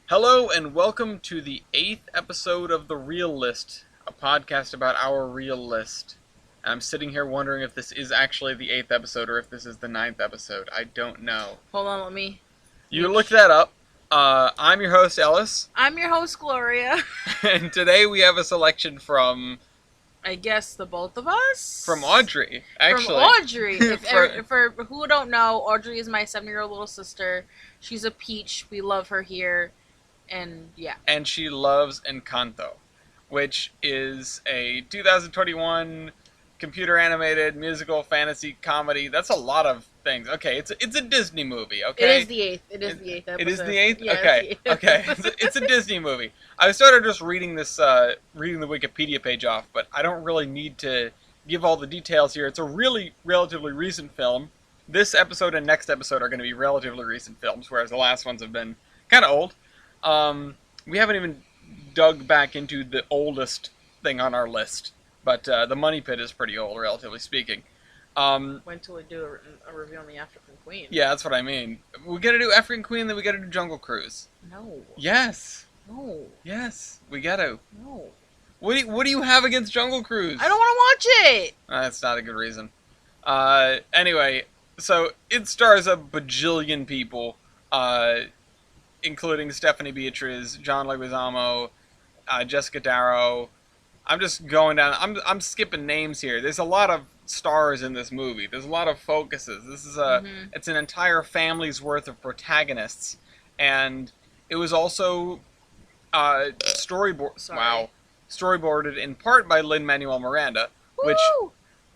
Hello and welcome to the 8th episode of The Real List, a podcast about our real list. I'm sitting here wondering if this is actually the 8th episode or if this is the 9th episode. I don't know. Hold on, let me... You look that up. I'm your host, Ellis. I'm your host, Gloria. And today we have a selection from... I guess the both of us? From Audrey, actually. From Audrey. For who don't know, Audrey is my 7-year-old little sister. She's a peach. We love her here. And yeah. And she loves Encanto, which is a 2021 computer animated musical fantasy comedy. That's a lot of things. Okay, it's a Disney movie, okay? It is the 8th. It is the 8th episode. It is the 8th? Yeah, okay. Okay. It's a Disney movie. I started just reading this reading the Wikipedia page off, but I don't really need to give all the details here. It's a really relatively recent film. This episode and next episode are going to be relatively recent films, whereas the last ones have been kind of old. We haven't even dug back into the oldest thing on our list, but the Money Pit is pretty old, relatively speaking. Wait till we do a review on the African Queen. Yeah, that's what I mean. We gotta do African Queen, then we gotta do Jungle Cruise. No. Yes. No. Yes, we gotta. No. What do you have against Jungle Cruise? I don't want to watch it! That's not a good reason. Anyway, so it stars a bajillion people, including Stephanie Beatriz, John Leguizamo, Jessica Darrow. I'm just going down. I'm skipping names here. There's a lot of stars in this movie. There's a lot of focuses. This is it's an entire family's worth of protagonists, and it was also storyboarded in part by Lin-Manuel Miranda, which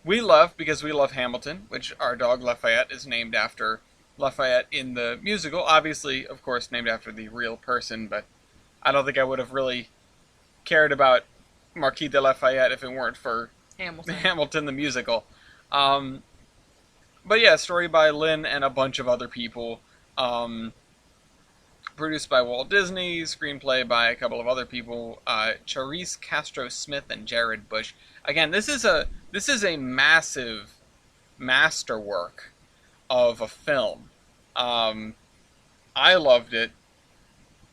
we love because we love Hamilton, which our dog Lafayette is named after Lafayette in the musical. Obviously, of course, named after the real person, but I don't think I would have really cared about Marquis de Lafayette if it weren't for Hamilton the musical. But yeah, story by Lin and a bunch of other people. Produced by Walt Disney, screenplay by a couple of other people, Charisse Castro-Smith and Jared Bush. Again, this is a massive masterwork of a film. I loved it.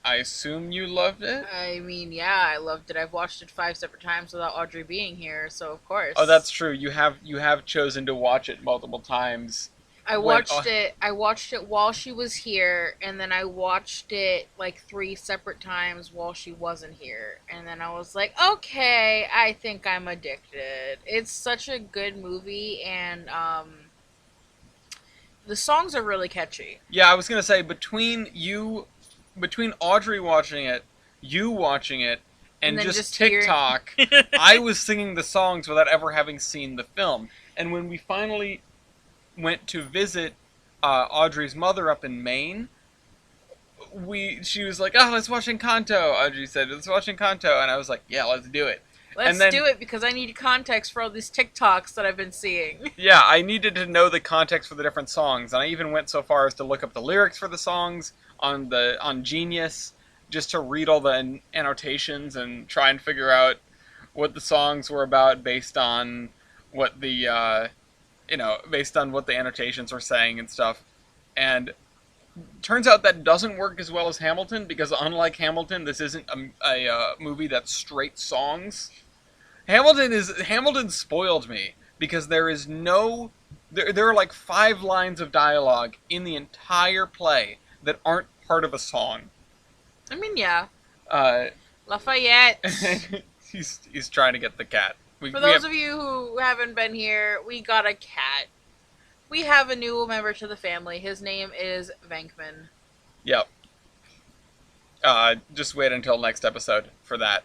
I assume you loved it? I mean, yeah, I loved it. I've watched it 5 separate times without Audrey being here, so of course. Oh, that's true. You have chosen to watch it multiple times. I watched it while she was here, and then I watched it like 3 separate times while she wasn't here. And then I was like, okay, I think I'm addicted. It's such a good movie, and the songs are really catchy. Yeah, I was gonna say between Audrey watching it, you watching it, and just TikTok, I was singing the songs without ever having seen the film. And when we finally went to visit Audrey's mother up in Maine, she was like, "Oh, let's watch Encanto." Audrey said, "Let's watch Encanto," and I was like, "Yeah, let's do it." Let's do it because I need context for all these TikToks that I've been seeing. Yeah, I needed to know the context for the different songs, and I even went so far as to look up the lyrics for the songs on Genius, just to read all the annotations and try and figure out what the songs were about based on what the based on what the annotations were saying and stuff. And turns out that doesn't work as well as Hamilton, because unlike Hamilton, this isn't a movie that's straight songs. Hamilton spoiled me, because there are like 5 lines of dialogue in the entire play that aren't part of a song. I mean, yeah. Lafayette. he's trying to get the cat. For those of you who haven't been here, we got a cat. We have a new member to the family. His name is Venkman. Yep. Just wait until next episode for that.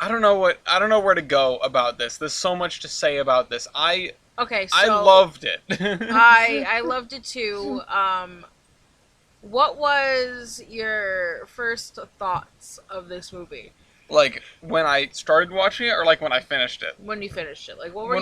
I don't know where to go about this. There's so much to say about this. I loved it. I loved it too. What was your first thoughts of this movie? Like, when I started watching it, or like when I finished it? When you finished it. Like, what were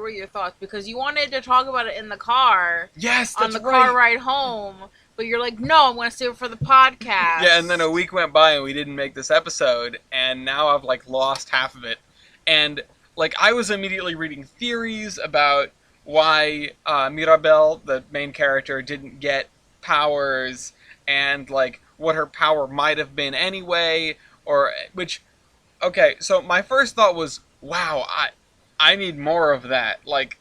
your thoughts? Because you wanted to talk about it in the car. Yes, that's on the car ride home. But you're like, no, I'm going to save it for the podcast. Yeah, and then a week went by and we didn't make this episode, and now I've, like, lost half of it. And, like, I was immediately reading theories about why Mirabel, the main character, didn't get powers, and like what her power might have been anyway, or which okay, so my first thought was, wow, I need more of that. Like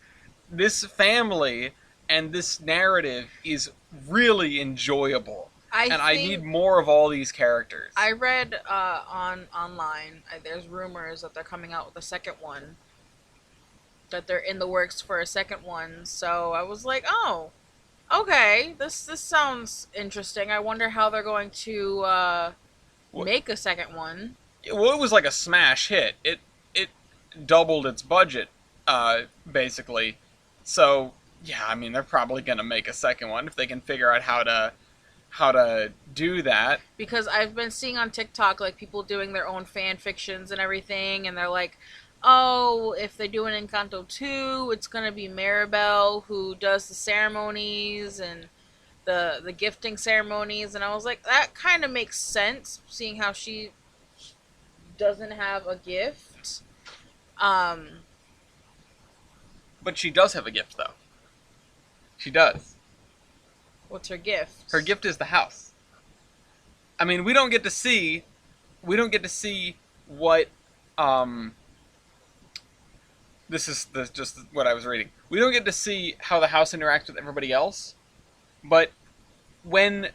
this family and this narrative is really enjoyable, I and I need think more of all these characters. I read on online. There's rumors that they're coming out with a second one. That they're in the works for a second one. So I was like, oh, okay, this sounds interesting. I wonder how they're going to make a second one. Well, it was like a smash hit. It doubled its budget, basically. So yeah, I mean they're probably gonna make a second one if they can figure out how to do that. Because I've been seeing on TikTok like people doing their own fan fictions and everything, and they're like, oh, if they do an Encanto 2, it's gonna be Maribel who does the ceremonies and the gifting ceremonies, and I was like, that kind of makes sense, seeing how she doesn't have a gift. Um, But she does have a gift, though. She does. what's her gift? Her gift is the house. I mean, we don't get to see what this is just what I was reading. We don't get to see how the house interacts with everybody else, but when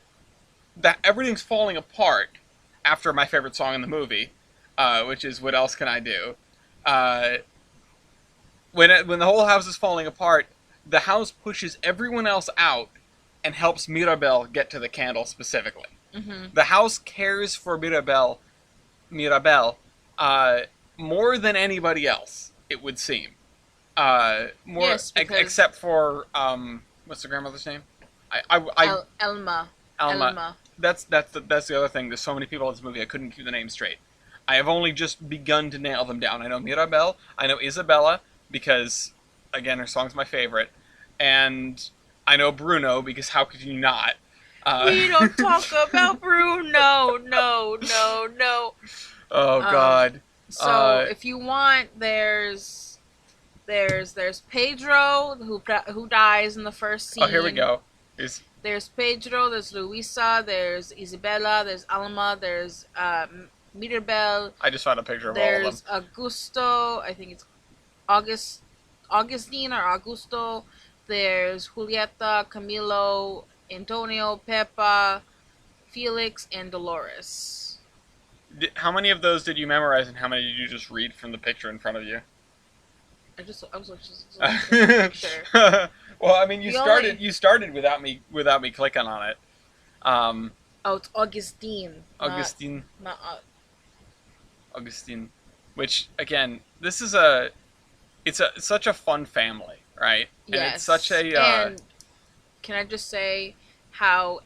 everything's falling apart after my favorite song in the movie, which is "What Else Can I Do?" When the whole house is falling apart, the house pushes everyone else out and helps Mirabel get to the candle specifically. Mm-hmm. The house cares for Mirabel, more than anybody else, it would seem. More Yes, because except for what's the grandmother's name? Elma. Alma. That's the other thing. There's so many people in this movie I couldn't keep the names straight. I have only just begun to nail them down. I know Mirabel. I know Isabella because again her song's my favorite, and I know Bruno because how could you not? We don't talk about Bruno. No, no, no. Oh God. So if you want, there's Pedro who dies in the first scene. Oh, here we go. There's Pedro. There's Luisa. There's Isabella. There's Alma. There's Mirabel. I just found a picture of all of them. There's Augusto. I think it's Augustine or Augusto. There's Julieta, Camilo, Antonio, Pepa, Felix, and Dolores. How many of those did you memorize, and how many did you just read from the picture in front of you? I was just picture. Well, I mean, you started without me clicking on it. Oh, it's Augustine. Augustine. Not Augustine. Which again, this is it's such a fun family, right? And yes. it's such a and can I just say how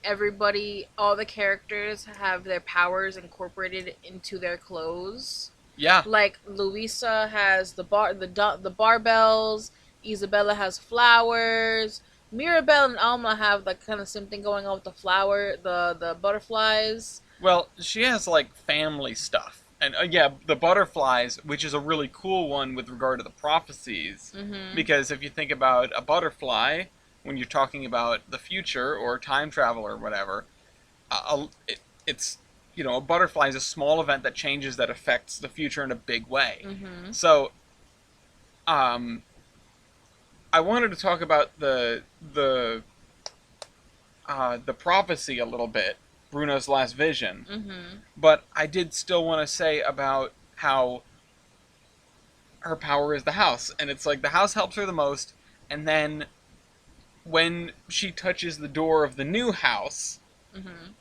all the characters have their powers incorporated into their clothes? yeah. Like Luisa has the barbells, Isabella has flowers, Mirabel and Alma have like kind of same thing going on with the butterflies. Well, she has like family stuff. And yeah, the butterflies, which is a really cool one with regard to the prophecies, Mm-hmm. because if you think about a butterfly, when you're talking about the future or time travel or whatever, it's a butterfly is a small event that changes that affects the future in a big way. Mm-hmm. So, I wanted to talk about the prophecy a little bit. Bruno's last vision. Mm-hmm. But I did still want to say about how her power is the house. And it's like the house helps her the most. And then when she touches the door of the new house, Mm-hmm.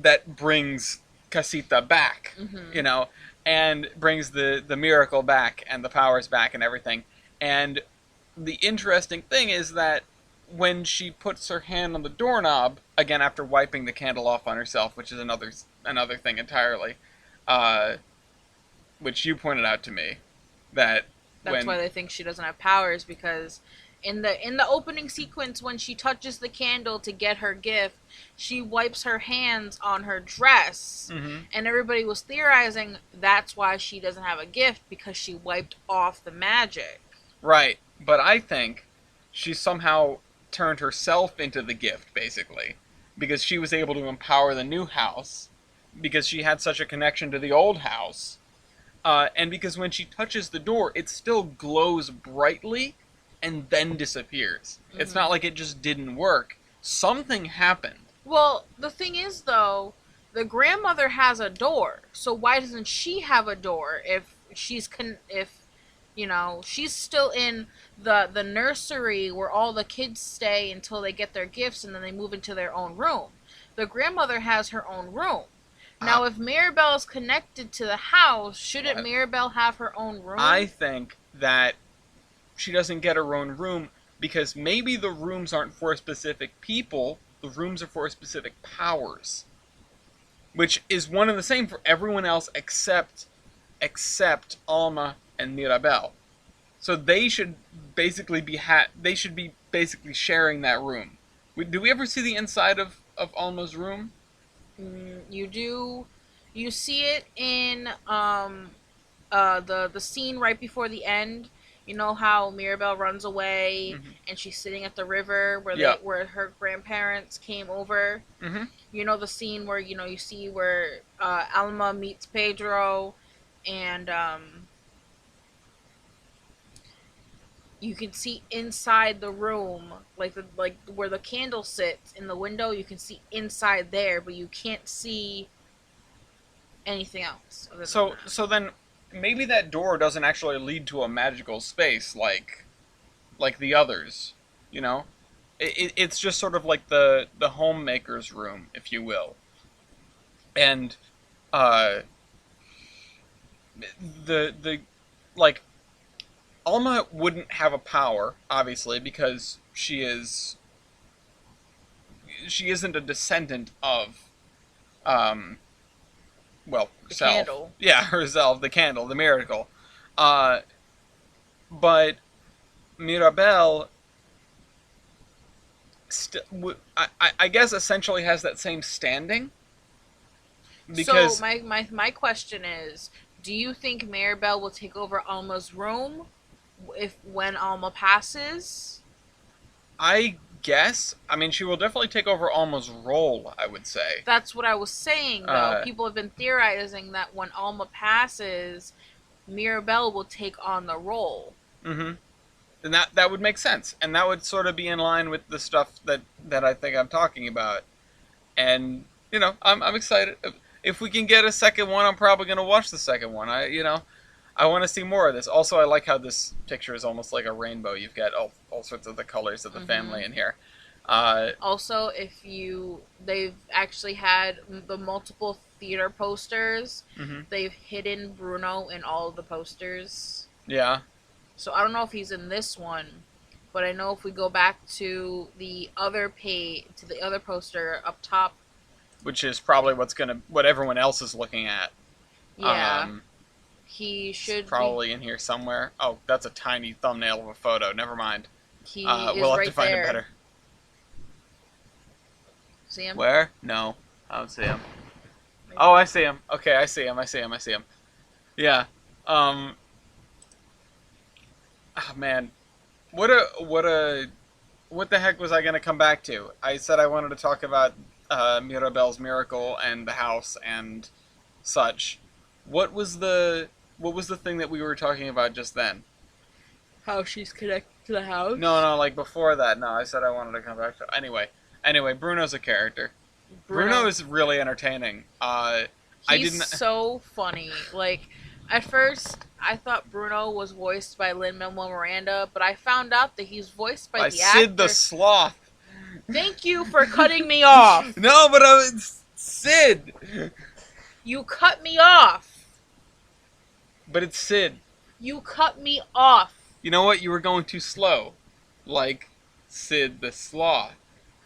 that brings Casita back, Mm-hmm. and brings the miracle back and the powers back and everything. And the interesting thing is that when she puts her hand on the doorknob, again after wiping the candle off on herself, which is another thing entirely, which you pointed out to me, that's why they think she doesn't have powers, because in the opening sequence when she touches the candle to get her gift, she wipes her hands on her dress, mm-hmm. and everybody was theorizing that's why she doesn't have a gift, because she wiped off the magic. Right, but I think she somehow turned herself into the gift, basically. because she was able to empower the new house, because she had such a connection to the old house, and because when she touches the door, it still glows brightly and then disappears. Mm-hmm. It's not like it just didn't work. Something happened. Well, the thing is, though, the grandmother has a door, so why doesn't she have a door if she's she's still in the nursery where all the kids stay until they get their gifts and then they move into their own room. The grandmother has her own room. Now, if Mirabelle is connected to the house, shouldn't Mirabelle have her own room? I think that she doesn't get her own room because maybe the rooms aren't for specific people, the rooms are for specific powers. Which is one and the same for everyone else except Alma and Mirabelle. So they should basically be sharing that room. Do we ever see the inside of Alma's room? You do. You see it in the scene right before the end. You know how Mirabelle runs away mm-hmm. and she's sitting at the river where her grandparents came over. Mm-hmm. You know the scene where you see where Alma meets Pedro, and you can see inside the room, like where the candle sits in the window. You can see inside there, but you can't see anything else. So then maybe that door doesn't actually lead to a magical space like the others. You know, it's just sort of like the homemaker's room, if you will, and the like. Alma wouldn't have a power, obviously, because she isn't a descendant of, the self. Candle. Yeah, herself, the candle, the miracle. But Mirabelle, I guess, essentially has that same standing. Because so my question is, do you think Mirabelle will take over Alma's room when Alma passes? I guess. I mean, she will definitely take over Alma's role, I would say. That's what I was saying, though. People have been theorizing that when Alma passes, Mirabelle will take on the role. Mm-hmm. And that would make sense. And that would sort of be in line with the stuff that I think I'm talking about. And, I'm excited. If we can get a second one, I'm probably going to watch the second one. I want to see more of this. Also, I like how this picture is almost like a rainbow. You've got all sorts of the colors of the mm-hmm. family in here. Also, they've actually had the multiple theater posters. Mm-hmm. They've hidden Bruno in all of the posters. Yeah. So I don't know if he's in this one, but I know if we go back to the other poster up top, which is probably what everyone else is looking at. Yeah. He should probably in here somewhere. Oh, that's a tiny thumbnail of a photo. Never mind. We'll have to find it better. See him? Where? No, I don't see him. Maybe. Oh, I see him. Okay, I see him. Yeah. Oh man, what the heck was I gonna come back to? I said I wanted to talk about Mirabelle's miracle and the house and such. What was the thing that we were talking about just then? How she's connected to the house? No, like before that. No, I said I wanted to come back to. Anyway, Bruno's a character. Bruno is really entertaining. He's so funny. Like, at first, I thought Bruno was voiced by Lin-Manuel Miranda, but I found out that he's voiced by the actor Sid the Sloth. Thank you for cutting me off. No, but it's Sid. You cut me off. But it's Sid. You cut me off. You know what? You were going too slow. Like Sid the Sloth.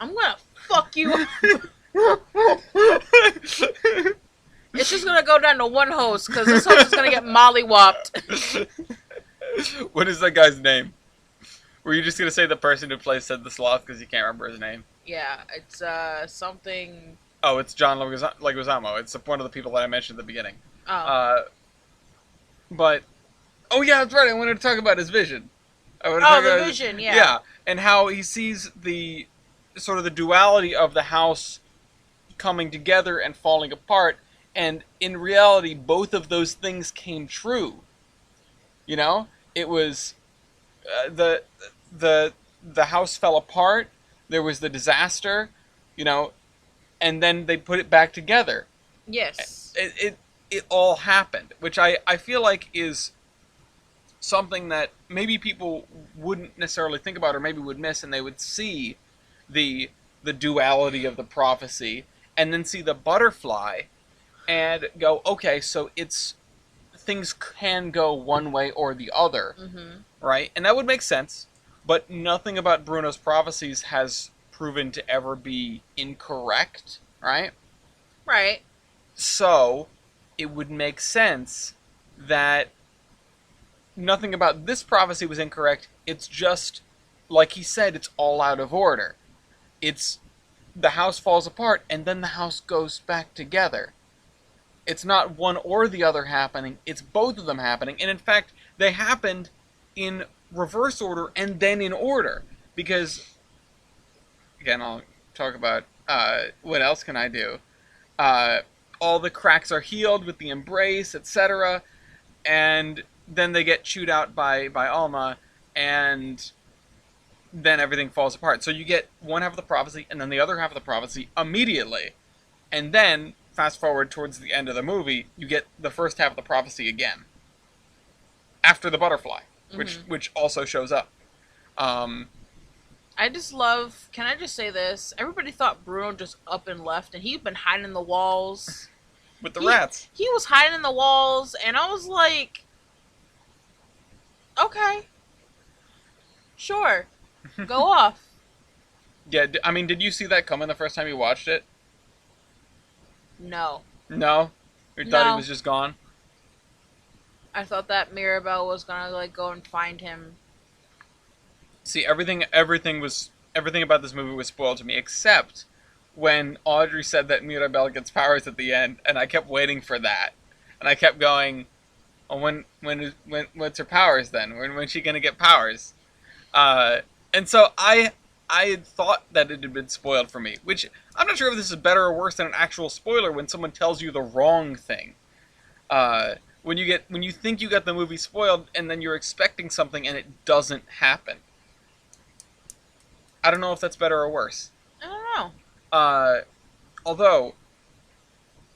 I'm gonna fuck you up. It's just gonna go down to one host, because this host is gonna get mollywopped. What is that guy's name? Were you just gonna say the person who plays Sid the Sloth because you can't remember his name? Yeah, it's something... Oh, it's John Leguizamo. It's one of the people that I mentioned at the beginning. Oh. But... Oh, yeah, that's right. I wanted to talk about his vision. The vision, yeah. Yeah, and how he sees the sort of the duality of the house coming together and falling apart, and in reality both of those things came true. You know, it was the the house fell apart, there was the disaster, you know, and then they put it back together. Yes. It all happened, which I feel like is something that maybe people wouldn't necessarily think about, or maybe would miss, and they would see the the duality of the prophecy and then see the butterfly and go, okay, so it's things can go one way or the other, Mm-hmm. right? And that would make sense, but nothing about Bruno's prophecies has proven to ever be incorrect, right? Right. So it would make sense that nothing about this prophecy was incorrect. It's just, like he said, it's all out of order. It's the house falls apart and then the house goes back together. It's not one or the other happening, it's both of them happening. And in fact, they happened in reverse order and then in order. Because, again, I'll talk about what else can I do. All the cracks are healed with the embrace, etc. And then they get chewed out by Alma, and then everything falls apart. So you get one half of the prophecy and then the other half of the prophecy immediately. And then, fast forward towards the end of the movie, you get the first half of the prophecy again. After the butterfly, which also shows up. I just love. Can I just say this? Everybody thought Bruno just up and left, and he'd been hiding in the walls. With the rats. He was hiding in the walls, and I was like, okay, sure, go off. Yeah, I mean, did you see that coming the first time you watched it? No. No? You thought he No. was just gone? I thought that Mirabelle was gonna like go and find him. See, everything about this movie was spoiled to me, except when Audrey said that Mirabelle gets powers at the end, and I kept waiting for that. And I kept going, oh, when what's her powers then? When's she gonna get powers? And so I had thought that it had been spoiled for me, which I'm not sure if this is better or worse than an actual spoiler when someone tells you the wrong thing. When you think you got the movie spoiled and then you're expecting something and it doesn't happen. I don't know if that's better or worse. I don't know. Although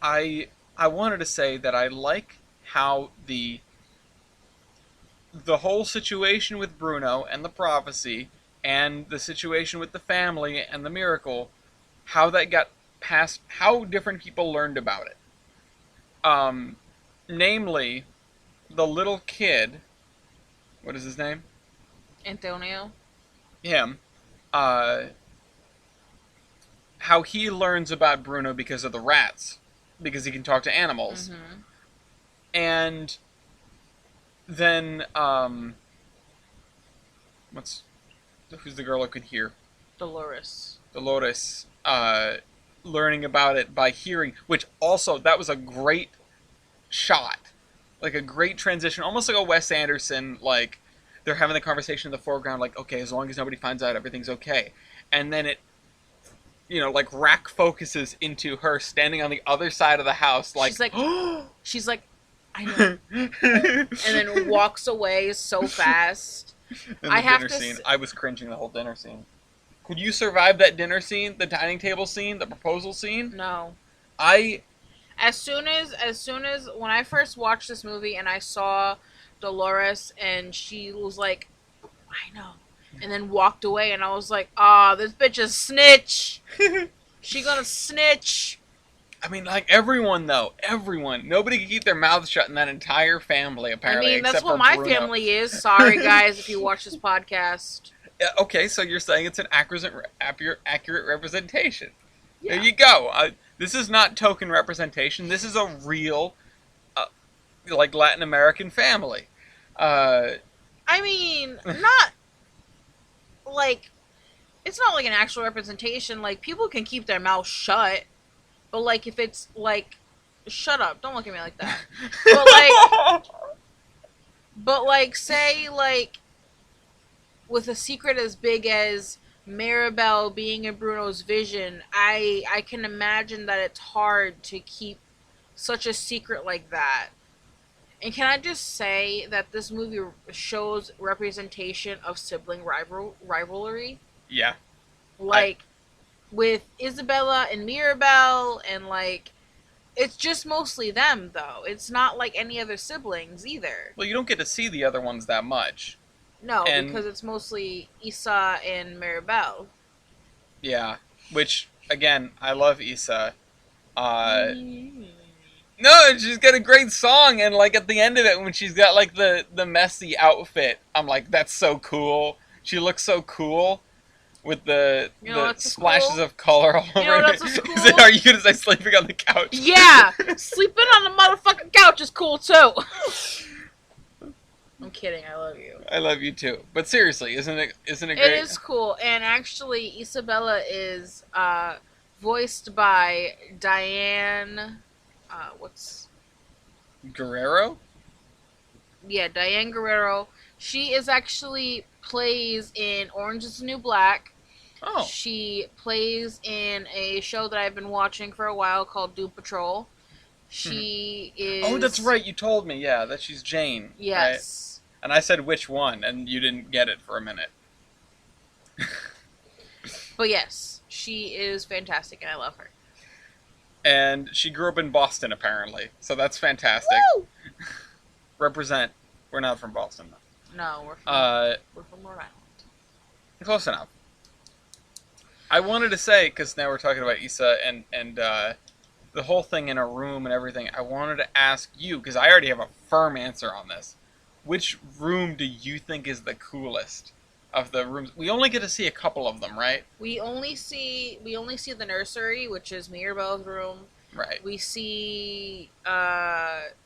I wanted to say that I like how the whole situation with Bruno and the prophecy and the situation with the family and the miracle, how that got passed, how different people learned about it. Namely, the little kid, what is his name? Antonio. Him. How he learns about Bruno because of the rats, because he can talk to animals. Mm-hmm. And then, who's the girl who could hear? Dolores. Dolores, learning about it by hearing, which also, that was a great shot. Like a great transition, almost like a Wes Anderson, like, they're having the conversation in the foreground, like, okay, as long as nobody finds out, everything's okay. And then it, like, rack focuses into her standing on the other side of the house, like... She's like, I know. And then walks away so fast. In the dinner scene. I was cringing the whole dinner scene. Could you survive that dinner scene, the dining table scene, the proposal scene? No. As soon as when I first watched this movie and I saw Dolores and she was like, I know, and then walked away and I was like, this bitch is snitch. She gonna snitch. I mean, like, everyone, though. Everyone. Nobody can keep their mouths shut in that entire family, apparently, that's except what for my Bruno. family is. Sorry, guys, if you watch this podcast. Okay, so you're saying it's an accurate representation. Yeah. There you go. This is not token representation. This is a real, like, Latin American family. I mean, not, like, it's not like an actual representation. Like, people can keep their mouth shut. But, like, if it's, like, shut up. Don't look at me like that. But, like, say, like, with a secret as big as Mirabelle being in Bruno's vision, I can imagine that it's hard to keep such a secret like that. And can I just say that this movie shows representation of sibling rivalry? Yeah. I Like, with Isabella and Mirabelle, and like, it's just mostly them, though. It's not like any other siblings either. Well, you don't get to see the other ones that much. No, And because it's mostly Issa and Mirabelle. yeah, which again, I love Issa. Uh Mm. no, she's got a great song, and like at the end of it when she's got like the messy outfit, I'm like, that's so cool. She looks so cool with You know the what's splashes cool? of color all You know over what it. else is cool? Is it, are you gonna say sleeping on the couch? Yeah! Sleeping on the motherfucking couch is cool, too! I'm kidding, I love you. I love you too. But seriously, isn't it It great? is cool, and actually, Isabella is voiced by Diane. What's. Guerrero? Yeah, Diane Guerrero. She is actually plays in Orange is the New Black. Oh. She plays in a show that I've been watching for a while called Doom Patrol. She is. Oh, that's right. You told me, yeah, that she's Jane. Yes. Right? And I said which one, and you didn't get it for a minute. But yes, she is fantastic, and I love her. And she grew up in Boston, apparently. So that's fantastic. Woo! Represent. We're not from Boston, though. No, we're from Rhode Island. Close enough. I wanted to say, because now we're talking about Issa and the whole thing in a room and everything, I wanted to ask you, because I already have a firm answer on this. Which room do you think is the coolest of the rooms? We only get to see a couple of them, right? We only see the nursery, which is Mirabelle's room. Right. We see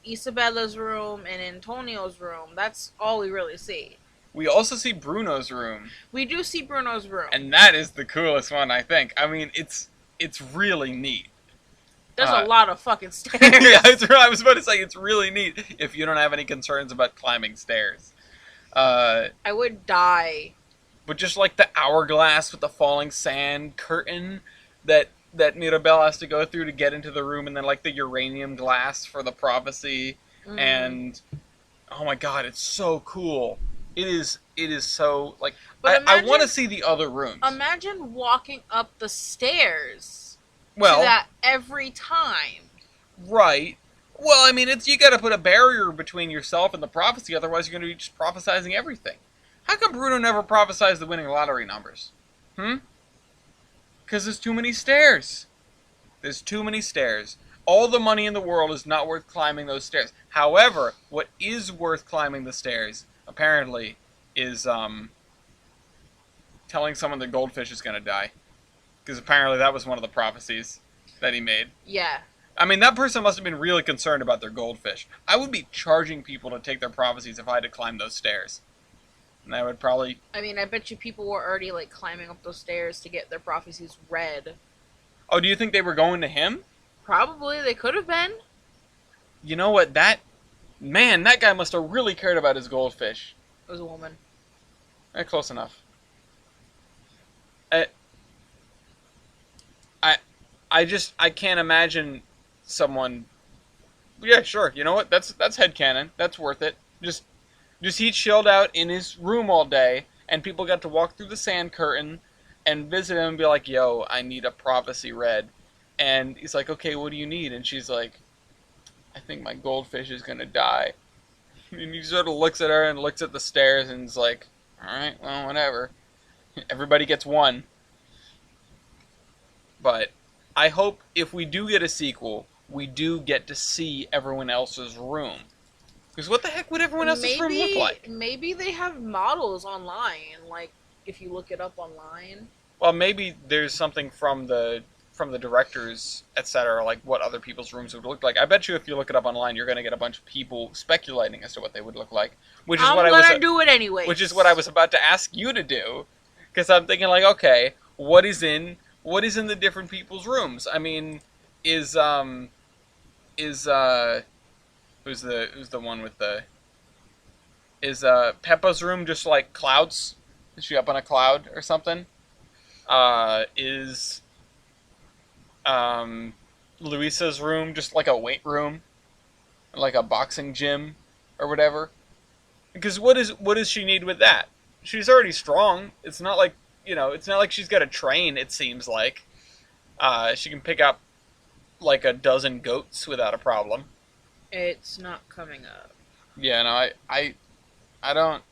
Isabella's room and Antonio's room. That's all we really see. We also see Bruno's room. We do see Bruno's room. And that is the coolest one, I think. I mean, it's really neat. There's a lot of fucking stairs. Yeah, I was about to say, it's really neat if you don't have any concerns about climbing stairs. I would die. But just like the hourglass with the falling sand curtain that Mirabelle has to go through to get into the room, and then like the uranium glass for the prophecy, and oh my god, it's so cool. It is so like I want to see the other rooms. Imagine walking up the stairs. Well, to that every time. Right. Well, I mean, you got to put a barrier between yourself and the prophecy, otherwise you're going to be just prophesizing everything. How come Bruno never prophesized the winning lottery numbers? Because there's too many stairs. There's too many stairs. All the money in the world is not worth climbing those stairs. However, what is worth climbing the stairs, apparently, is telling someone the goldfish is going to die. Because apparently that was one of the prophecies that he made. Yeah. I mean, that person must have been really concerned about their goldfish. I would be charging people to take their prophecies if I had to climb those stairs. And I would probably... I mean, I bet you people were already, like, climbing up those stairs to get their prophecies read. Oh, do you think they were going to him? Probably. They could have been. You know what? That guy must have really cared about his goldfish. It was a woman. Close enough. I can't imagine someone... Yeah, sure. You know what? That's headcanon. That's worth it. Just he chilled out in his room all day, and people got to walk through the sand curtain and visit him and be like, yo, I need a prophecy read. And he's like, okay, what do you need? And she's like, I think my goldfish is going to die. And he sort of looks at her and looks at the stairs and is like, alright, well, whatever. Everybody gets one. But I hope if we do get a sequel, we do get to see everyone else's room. Because what the heck would everyone else's room look like? Maybe they have models online, like, if you look it up online. Well, maybe there's something from the directors, etc., like what other people's rooms would look like. I bet you if you look it up online, you're going to get a bunch of people speculating as to what they would look like. Which is I'm gonna do it anyway. Which is what I was about to ask you to do. Because I'm thinking, like, okay, what is in the different people's rooms? I mean, who's the one with the... Is Peppa's room just like clouds? Is she up on a cloud or something? Is um, Luisa's room just like a weight room, like a boxing gym, or whatever? Because what does she need with that? She's already strong. It's not like it's not like she's got to train. It seems like she can pick up like a dozen goats without a problem. It's not coming up. Yeah, no, I don't.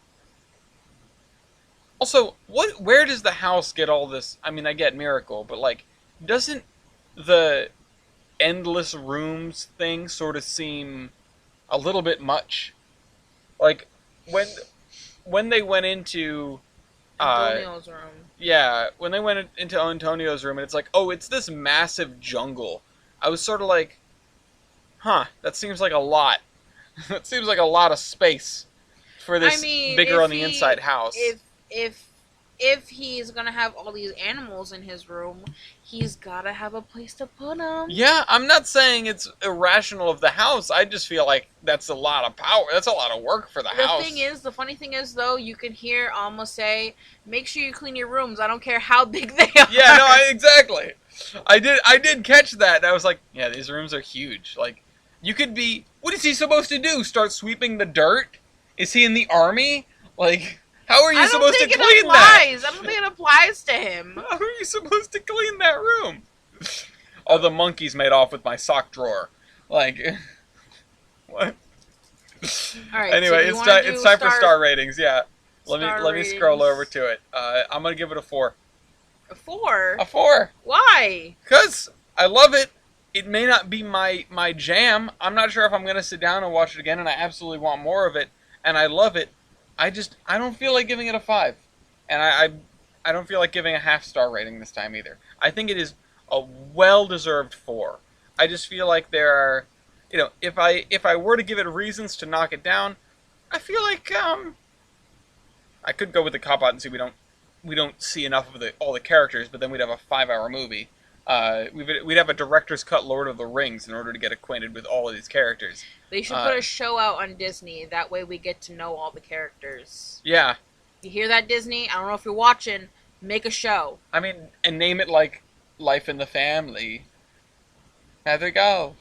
Also, where does the house get all this? I mean, I get miracle, but like, doesn't the endless rooms thing sort of seem a little bit much? Like when they went into Antonio's room. yeah, when they went into Antonio's room and it's like, oh, it's this massive jungle. I was sort of like, huh, that seems like a lot. That seems like a lot of space for this bigger on the inside house. If if he's gonna have all these animals in his room, he's gotta have a place to put them. Yeah, I'm not saying it's irrational of the house. I just feel like that's a lot of power. That's a lot of work for the house. The funny thing is, though, you can hear Alma say, "Make sure you clean your rooms. I don't care how big they are." Yeah, no, exactly. I did catch that, and I was like, yeah, these rooms are huge. Like, you could be. What is he supposed to do? Start sweeping the dirt? Is he in the army? Like, how are you supposed to clean that? I don't think it applies to him. How are you supposed to clean that room? Oh, the monkeys made off with my sock drawer. Like, what? All right. Anyway, so it's time for star ratings. Yeah, let me ratings. scroll over to it. I'm gonna give it a 4. A 4? A 4. Why? Because I love it. It may not be my jam. I'm not sure if I'm gonna sit down and watch it again, and I absolutely want more of it, and I love it. I don't feel like giving it a 5, and I don't feel like giving a half-star rating this time either. I think it is a well-deserved 4. I just feel like there are, if I were to give it reasons to knock it down, I feel like I could go with the cop out and say we don't see enough of all the characters, but then we'd have a 5-hour movie. We'd have a director's cut Lord of the Rings in order to get acquainted with all of these characters. They should put a show out on Disney. That way we get to know all the characters. Yeah. You hear that, Disney? I don't know if you're watching. Make a show. I mean, and name it like Life in the Family. Have it go.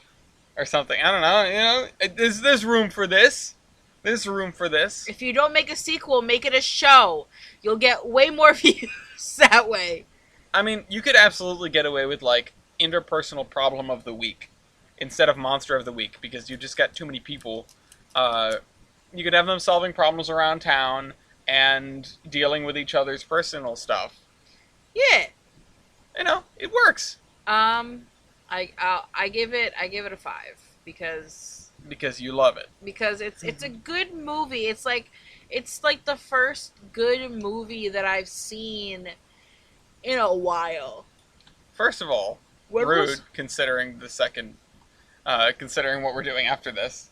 Or something. I don't know. There's room for this. There's room for this. If you don't make a sequel, make it a show. You'll get way more views that way. I mean, you could absolutely get away with, like, interpersonal problem of the week instead of monster of the week, because you just got too many people. You could have them solving problems around town and dealing with each other's personal stuff. Yeah. It works. I give it a 5 because you love it. Because it's a good movie. It's like the first good movie that I've seen in a while. First of all, rude considering the second, considering what we're doing after this.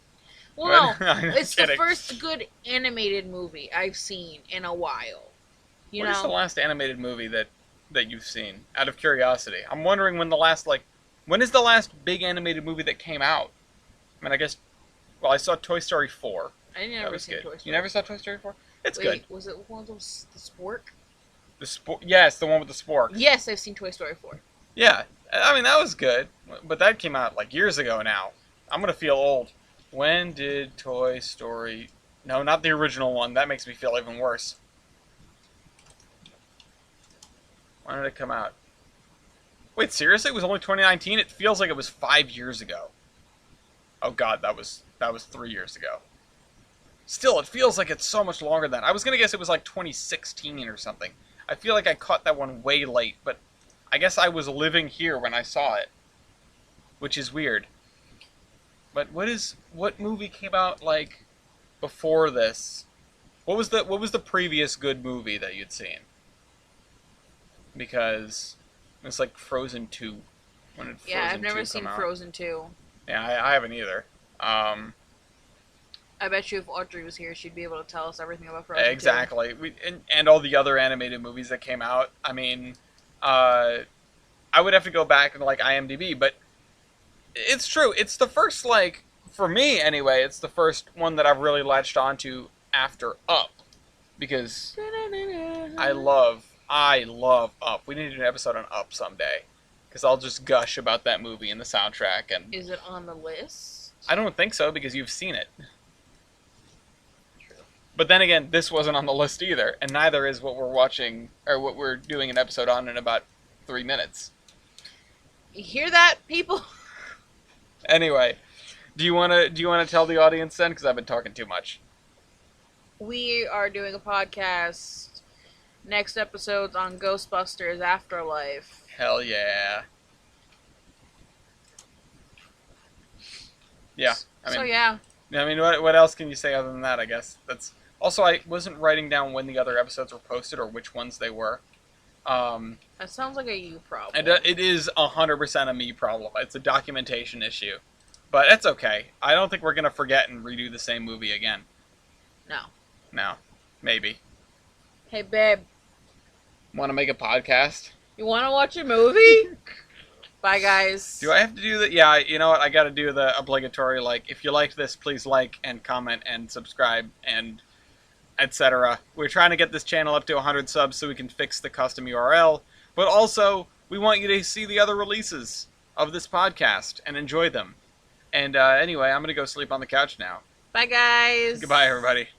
Well, no, it's the first good animated movie I've seen in a while. What is the last animated movie that you've seen? Out of curiosity, I'm wondering when is the last big animated movie that came out? I mean, I guess. Well, I saw Toy Story 4. I never seen Toy Story. You never saw Toy Story 4? It's good. Was it one of those the spork? Yes, the one with the spork. Yes, I've seen Toy Story 4. Yeah, I mean that was good, but that came out like years ago now. I'm gonna feel old. When did Toy Story? No, not the original one. That makes me feel even worse. When did it come out? Wait, seriously? It was only 2019? It feels like it was 5 years ago. Oh god, that was 3 years ago. Still, it feels like it's so much longer than that. I was gonna guess it was like 2016 or something. I feel like I caught that one way late, but I guess I was living here when I saw it, which is weird. But what movie came out like before this? What was the previous good movie that you'd seen? Because it's like Frozen 2. When did Frozen I've never 2 seen come out? Frozen 2. Yeah, I haven't either. I bet you if Audrey was here, she'd be able to tell us everything about Frozen 2. Exactly. And all the other animated movies that came out. I mean, I would have to go back and like IMDb, but it's true. It's the first, like, for me anyway, it's the first one that I've really latched onto after Up. Because I love I love Up. We need to do an episode on Up someday. Because I'll just gush about that movie and the soundtrack. And Is it on the list? I don't think so, because you've seen it. True. But then again, this wasn't on the list either. And neither is what we're watching, or what we're doing an episode on in about 3 minutes. You hear that, people? Anyway, do you want to tell the audience then? Because I've been talking too much. We are doing a podcast. Next episode's on Ghostbusters Afterlife. Hell yeah. Yeah. Yeah. I mean, what else can you say other than that? I guess that's. Also, I wasn't writing down when the other episodes were posted or which ones they were. That sounds like a you problem. It is 100% a me problem. It's a documentation issue, but it's okay. I don't think we're gonna forget and redo the same movie again. No, maybe. Hey, babe. Want to make a podcast? You want to watch a movie? Bye, guys. Do I have to do that? Yeah, you know what? I got to do the obligatory, like, if you liked this, please like and comment and subscribe and etc. We're trying to get this channel up to 100 subs so we can fix the custom URL, but also we want you to see the other releases of this podcast and enjoy them. And anyway, I'm going to go sleep on the couch now. Bye, guys. Goodbye, everybody.